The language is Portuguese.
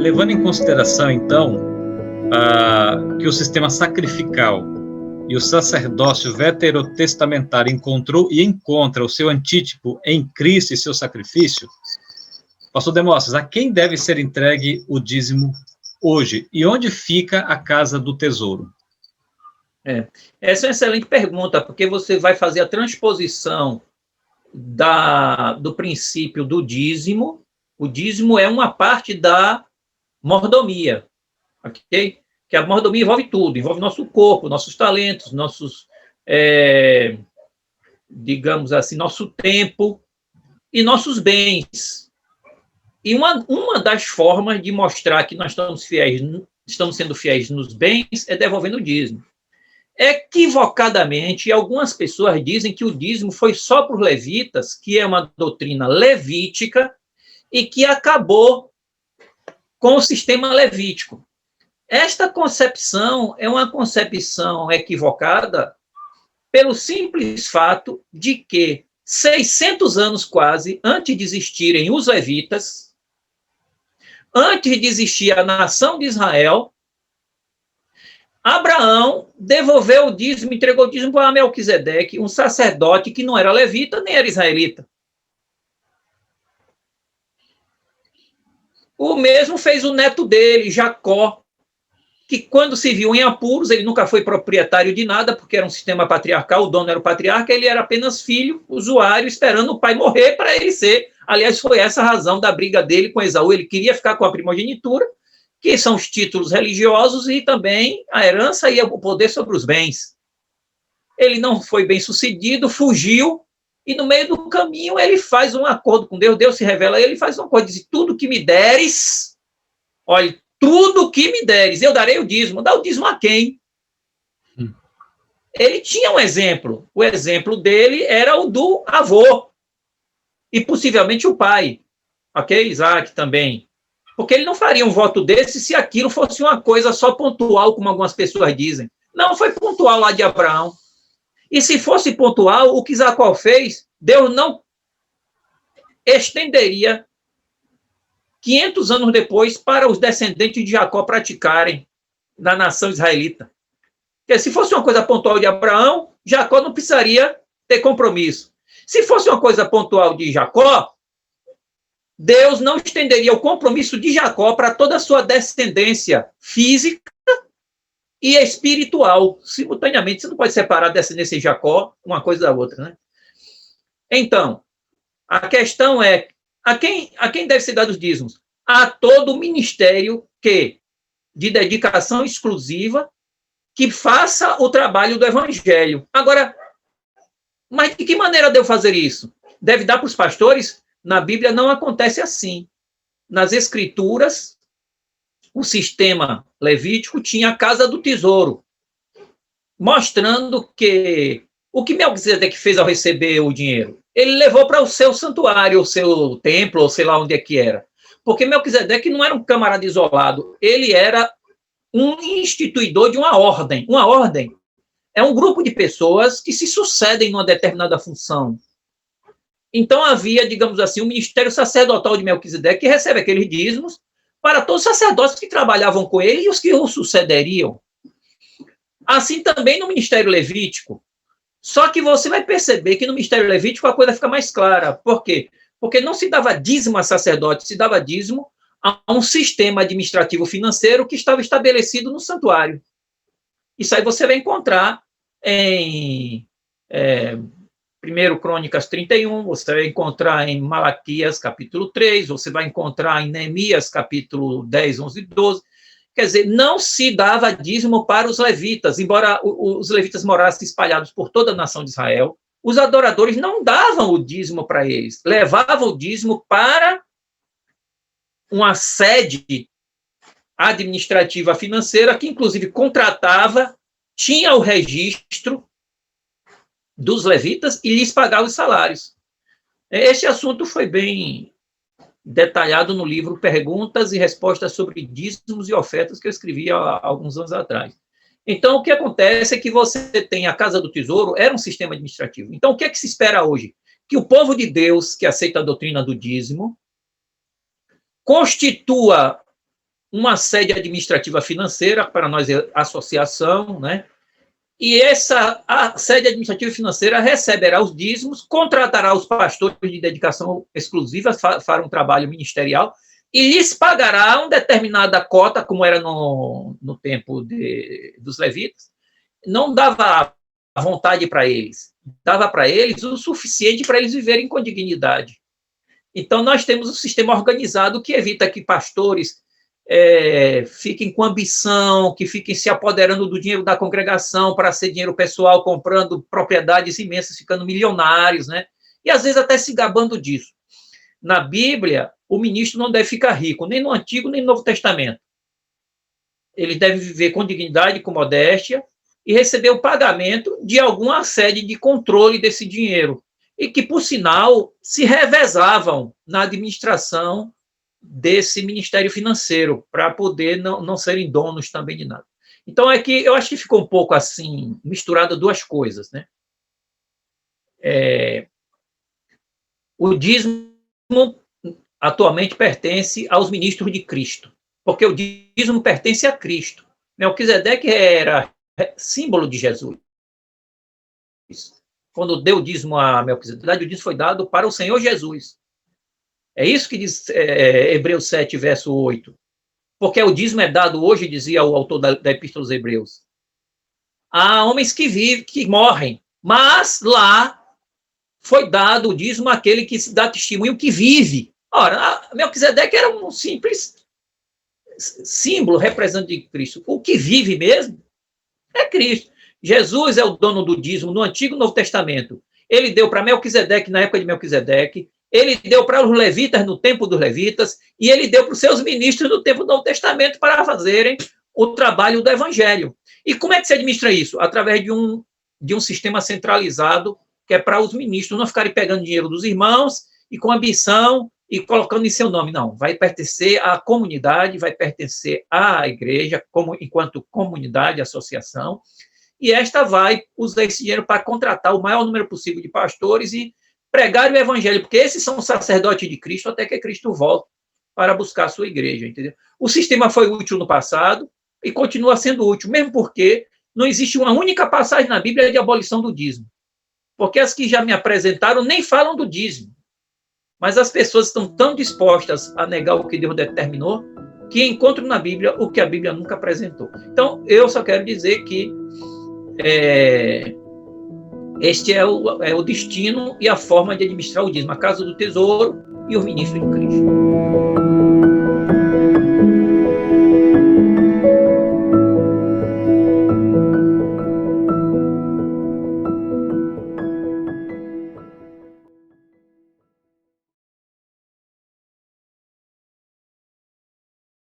Levando em consideração, então, que o sistema sacrificial e o sacerdócio veterotestamentário encontrou e encontra o seu antítipo em Cristo e seu sacrifício, pastor Demóstenes, a quem deve ser entregue o dízimo hoje? E onde fica a casa do tesouro? Essa é uma excelente pergunta, porque você vai fazer a transposição do princípio do dízimo. O dízimo é uma parte da mordomia, ok? Que a mordomia envolve tudo, envolve nosso corpo, nossos talentos, digamos assim, nosso tempo e nossos bens. E uma das formas de mostrar que nós estamos sendo fiéis nos bens é devolvendo o dízimo. Equivocadamente, algumas pessoas dizem que o dízimo foi só para os levitas, que é uma doutrina levítica, e que acabou com o sistema levítico. Esta concepção é uma concepção equivocada pelo simples fato de que 600 anos quase antes de existirem os levitas, antes de existir a nação de Israel, Abraão devolveu o dízimo, entregou o dízimo para Melquisedeque, um sacerdote que não era levita nem era israelita. O mesmo fez o neto dele, Jacó, que quando se viu em apuros, ele nunca foi proprietário de nada, porque era um sistema patriarcal, o dono era o patriarca, ele era apenas filho, usuário, esperando o pai morrer para ele ser. Aliás, foi essa a razão da briga dele com Esaú, ele queria ficar com a primogenitura, que são os títulos religiosos e também a herança e o poder sobre os bens. Ele não foi bem sucedido, fugiu, e no meio do caminho ele faz um acordo com Deus, Deus se revela a ele, faz um acordo, diz, tudo que me deres, olha, tudo que me deres, eu darei o dízimo. Dá o dízimo a quem? Ele tinha um exemplo, o exemplo dele era o do avô, e possivelmente o pai, ok? Isaac também. Porque ele não faria um voto desse se aquilo fosse uma coisa só pontual, como algumas pessoas dizem. Não, foi pontual lá de Abraão. E se fosse pontual, o que Jacó fez, Deus não estenderia 500 anos depois para os descendentes de Jacó praticarem na nação israelita. Porque se fosse uma coisa pontual de Abraão, Jacó não precisaria ter compromisso. Se fosse uma coisa pontual de Jacó, Deus não estenderia o compromisso de Jacó para toda a sua descendência física e espiritual, simultaneamente. Você não pode separar a descendência de Jacó uma coisa da outra, né? Então, a questão é, a quem deve ser dados os dízimos? A todo ministério de dedicação exclusiva, que faça o trabalho do evangelho. Agora, mas de que maneira devo fazer isso? Deve dar para os pastores? Na Bíblia não acontece assim. Nas Escrituras, o sistema levítico tinha a casa do tesouro, mostrando que o que Melquisedeque fez ao receber o dinheiro? Ele levou para o seu santuário, o seu templo, ou sei lá onde é que era. Porque Melquisedeque não era um camarada isolado, ele era um instituidor de uma ordem. Uma ordem é um grupo de pessoas que se sucedem numa determinada função. Então, havia, digamos assim, o ministério sacerdotal de Melquisedeque, que recebe aqueles dízimos para todos os sacerdotes que trabalhavam com ele e os que o sucederiam. Assim também no ministério levítico. Só que você vai perceber que no ministério levítico a coisa fica mais clara. Por quê? Porque não se dava dízimo a sacerdote, se dava dízimo a um sistema administrativo financeiro que estava estabelecido no santuário. Isso aí você vai encontrar em 1 Crônicas 31, você vai encontrar em Malaquias, capítulo 3, você vai encontrar em Neemias, capítulo 10, 11 e 12. Quer dizer, não se dava dízimo para os levitas, embora os levitas morassem espalhados por toda a nação de Israel, os adoradores não davam o dízimo para eles, levavam o dízimo para uma sede administrativa financeira que, inclusive, contratava, tinha o registro dos levitas e lhes pagava os salários. Esse assunto foi bem detalhado no livro Perguntas e Respostas sobre Dízimos e Ofertas, que eu escrevi há alguns anos atrás. Então, o que acontece é que você tem a Casa do Tesouro, era um sistema administrativo. Então, o que é que se espera hoje? Que o povo de Deus, que aceita a doutrina do dízimo, constitua uma sede administrativa financeira, para nós é associação, né? E a sede administrativa financeira receberá os dízimos, contratará os pastores de dedicação exclusiva, fará um trabalho ministerial, e lhes pagará uma determinada cota, como era no tempo dos levitas. Não dava a vontade para eles, dava para eles o suficiente para eles viverem com dignidade. Então, nós temos um sistema organizado que evita que pastores fiquem com ambição, que fiquem se apoderando do dinheiro da congregação para ser dinheiro pessoal, comprando propriedades imensas, ficando milionários, né? E às vezes até se gabando disso. Na Bíblia, o ministro não deve ficar rico, nem no Antigo, nem no Novo Testamento. Ele deve viver com dignidade, com modéstia, e receber o pagamento de alguma sede de controle desse dinheiro, e que, por sinal, se revezavam na administração desse ministério financeiro, para poder não serem donos também de nada. Então, é que eu acho que ficou um pouco assim, misturado duas coisas, né? O dízimo atualmente pertence aos ministros de Cristo, porque o dízimo pertence a Cristo. Melquisedeque era símbolo de Jesus. Quando deu o dízimo a Melquisedeque, o dízimo foi dado para o Senhor Jesus. É isso que diz Hebreus 7, verso 8. Porque o dízimo é dado hoje, dizia o autor da Epístola aos Hebreus. Há homens que vivem, que morrem, mas lá foi dado o dízimo àquele que dá testemunho que vive. Ora, Melquisedeque era um simples símbolo, representante de Cristo. O que vive mesmo é Cristo. Jesus é o dono do dízimo no Antigo e Novo Testamento. Ele deu para Melquisedeque, na época de Melquisedeque, ele deu para os levitas no tempo dos levitas, e ele deu para os seus ministros no tempo do Novo Testamento para fazerem o trabalho do evangelho. E como é que se administra isso? Através de um sistema centralizado, que é para os ministros não ficarem pegando dinheiro dos irmãos e com ambição e colocando em seu nome. Não, vai pertencer à comunidade, vai pertencer à igreja, enquanto comunidade, associação, e esta vai usar esse dinheiro para contratar o maior número possível de pastores e pregar o evangelho, porque esses são os sacerdotes de Cristo até que Cristo volte para buscar a sua igreja, entendeu? O sistema foi útil no passado e continua sendo útil, mesmo porque não existe uma única passagem na Bíblia de abolição do dízimo. Porque as que já me apresentaram nem falam do dízimo. Mas as pessoas estão tão dispostas a negar o que Deus determinou que encontram na Bíblia o que a Bíblia nunca apresentou. Então, eu só quero dizer que este é o destino e a forma de administrar o dízimo, a casa do tesouro e o ministro de Cristo.